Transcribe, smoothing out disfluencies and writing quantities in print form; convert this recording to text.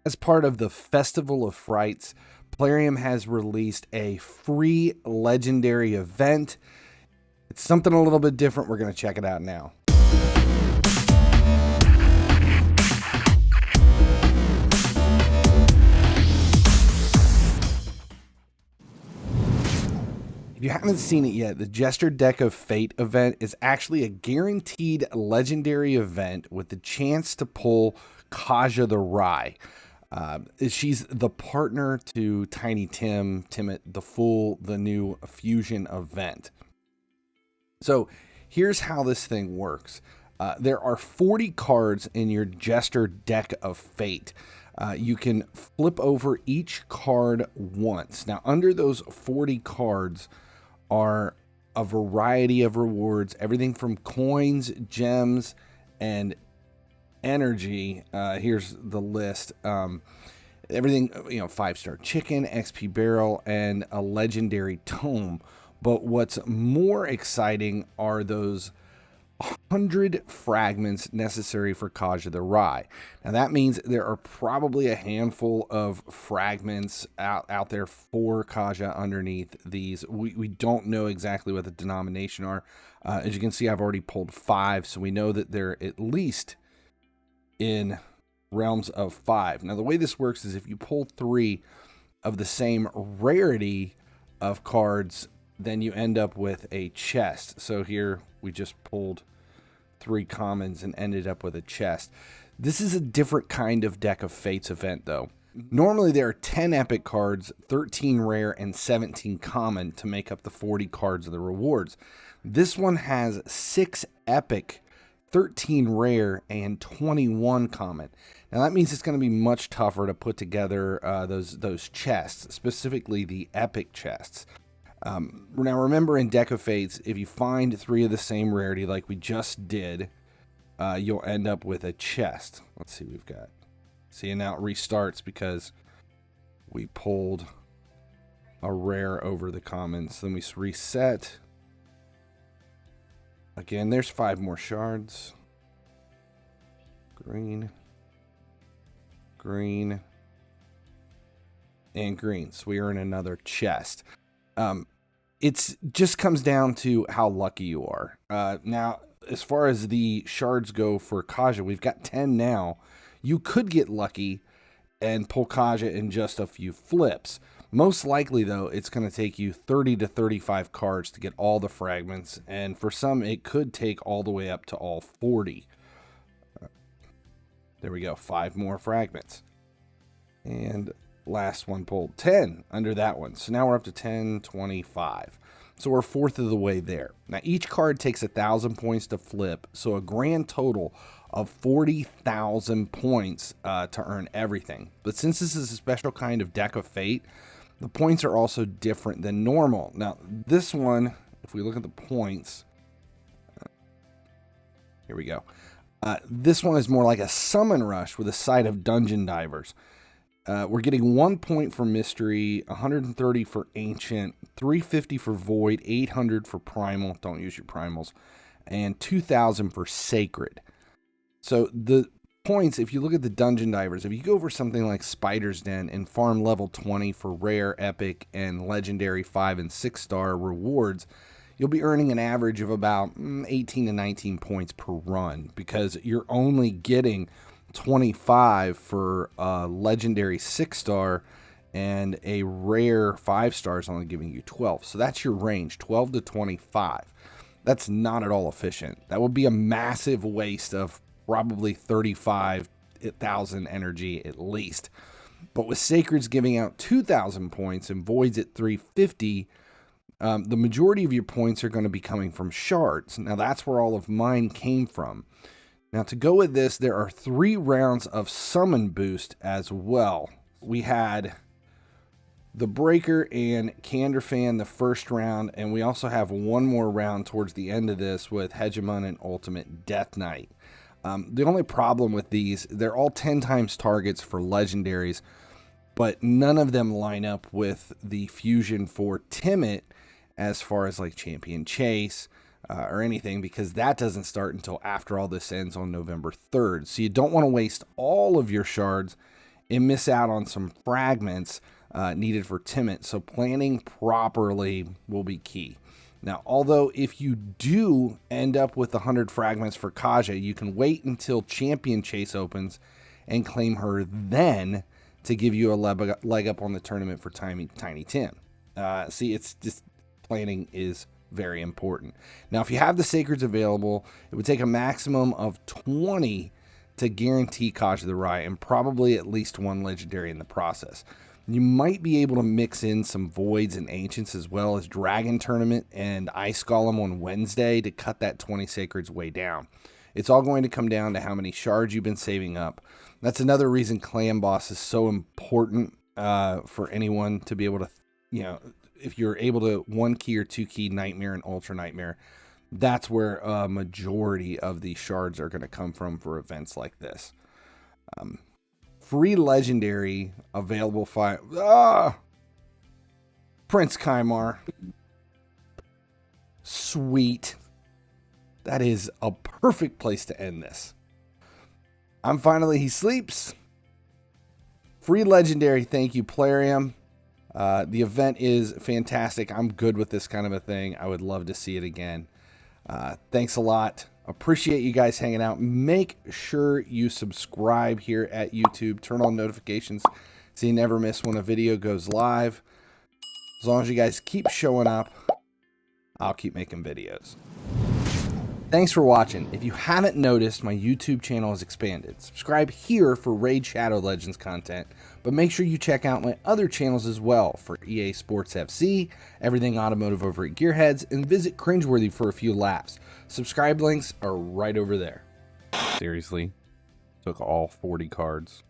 As part of the Festival of Frights, Plarium has released a free legendary event. It's something a little bit different. We're going to check it out now. If you haven't seen it yet, the Jester Deck of Fate event is actually a guaranteed legendary event with the chance to pull Kaja the Wry. She's the partner to Tiny Timit the Fool, the new fusion event. So here's how this thing works. There are 40 cards in your Jester Deck of Fate. You can flip over each card once. Now, under those 40 cards are a variety of rewards, everything from coins, gems, and energy. Here's the list. Everything, 5-star chicken, XP barrel, and a legendary tome. But what's more exciting are those 100 fragments necessary for Kaja the Wry. Now that means there are probably a handful of fragments out there for Kaja underneath these. We don't know exactly what the denomination are. As you can see, I've already pulled 5, so we know that they're at least in realms of 5. Now the way this works is if you pull 3 of the same rarity of cards, then you end up with a chest. So here we just pulled 3 commons and ended up with a chest. This is a different kind of Deck of Fates event though. Normally there are 10 epic cards, 13 rare, and 17 common to make up the 40 cards of the rewards. This one has 6 epic, 13 rare, and 21 common. Now that means it's going to be much tougher to put together those chests, specifically the epic chests. Now remember, in Deck of Fates, if you find 3 of the same rarity like we just did, you'll end up with a chest. Let's see what we've got. See, and now it restarts because we pulled a rare over the commons. Then we reset. Again, there's 5 more shards. Green. Green. And green. So we are in another chest. It's just comes down to how lucky you are. Now, as far as the shards go for Kaja, we've got 10 now. You could get lucky and pull Kaja in just a few flips. Most likely, though, it's going to take you 30 to 35 cards to get all the fragments, and for some, it could take all the way up to all 40. There we go, 5 more fragments. And last one pulled 10 under that one. So now we're up to 10, 25. So we're 1/4 of the way there. Now each card takes 1,000 points to flip. So a grand total of 40,000 points to earn everything. But since this is a special kind of Deck of Fate, the points are also different than normal. Now this one, if we look at the points, here we go. This one is more like a summon rush with a side of dungeon divers. We're getting 1 point for mystery, 130 for ancient, 350 for void, 800 for primal, don't use your primals, and 2,000 for sacred. So the points, if you look at the dungeon divers, if you go over something like Spider's Den and farm level 20 for rare, epic, and legendary 5 and 6-star rewards, you'll be earning an average of about 18 to 19 points per run, because you're only getting 25 for a legendary 6-star, and a rare 5-star is only giving you 12. So that's your range, 12 to 25. That's not at all efficient. That would be a massive waste of probably 35,000 energy at least. But with Sacred's giving out 2,000 points and Void's at 350, the majority of your points are going to be coming from shards. Now that's where all of mine came from. Now to go with this, there are 3 rounds of summon boost as well. We had the Breaker and Candor Fan the first round, and we also have one more round towards the end of this with Hegemon and Ultimate Death Knight. The only problem with these, they're all 10 times targets for legendaries, but none of them line up with the fusion for Timit as far as like Champion Chase or anything, because that doesn't start until after all this ends on November 3rd. So you don't want to waste all of your shards and miss out on some fragments needed for Timit. So planning properly will be key. Now, although if you do end up with 100 fragments for Kaja, you can wait until Champion Chase opens and claim her then to give you a leg up on the tournament for Tiny Tim. See, it's just planning is very important. Now, if you have the Sacreds available, it would take a maximum of 20 to guarantee Kaja the Wry, and probably at least one legendary in the process. You might be able to mix in some Voids and Ancients as well as Dragon Tournament and Ice Golem on Wednesday to cut that 20 Sacreds way down. It's all going to come down to how many shards you've been saving up. That's another reason Clan Boss is so important for anyone to be able to, you know, if you're able to 1-key or 2-key Nightmare and Ultra Nightmare, that's where a majority of these shards are going to come from for events like this. Free legendary available Prince Kymar. Sweet. That is a perfect place to end this. I'm Finally He Sleeps. Free legendary, thank you, Plarium. The event is fantastic. I'm good with this kind of a thing. I would love to see it again. Thanks a lot. Appreciate you guys hanging out. Make sure you subscribe here at YouTube. Turn on notifications so you never miss when a video goes live. As long as you guys keep showing up, I'll keep making videos. Thanks for watching. If you haven't noticed, my YouTube channel has expanded. Subscribe here for Raid Shadow Legends content, but make sure you check out my other channels as well for EA Sports FC, everything automotive over at Gearheads, and visit Cringeworthy for a few laughs. Subscribe links are right over there. Seriously? Took all 40 cards.